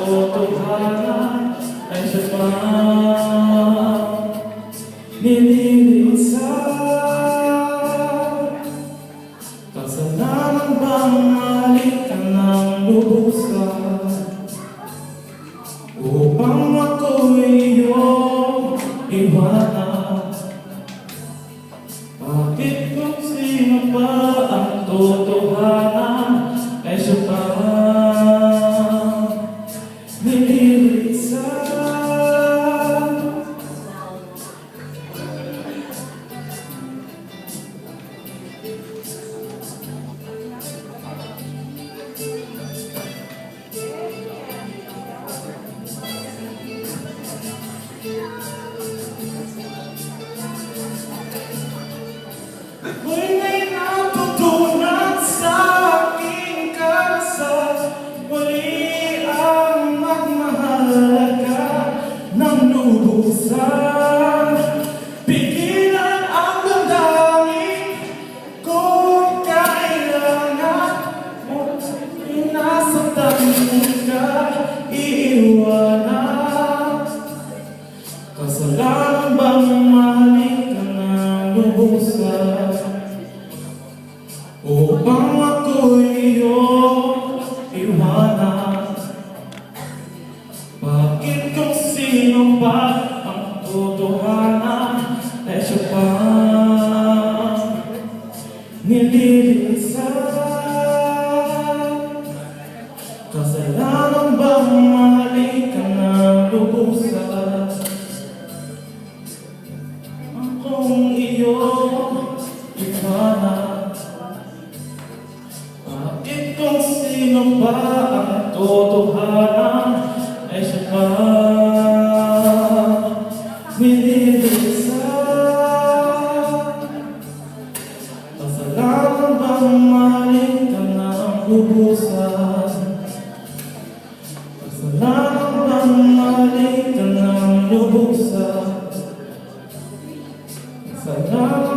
katotohanan ay siya pa nililisan. Kasalanan bang mali ka ng lubusan upang ako'y iyong iwanan? Bakit kung sino pa ang totohanan ay siya pa nililisan? Ako'y may natutunan sa aking karanasan, muli ang magmahalaga ng lubusan. Pigilan ang damdamin kung kailangan mo, nasaktan mo ka, iiwanan. Kasalanan bang mali ka ng lubusan upang ako'y iyong iwanan? Bakit kung sino pa ang totohanan ay siya pa nililisan? Kasalanan bang mali ka ng lubusan akong iyong iwanan? Bakit kung sino pa ang totohanan ay siya pa nililisan? Kasalanan bang mali ka ng lubusan? Kasalanan bang mali ka ng lubusan? Kasalanan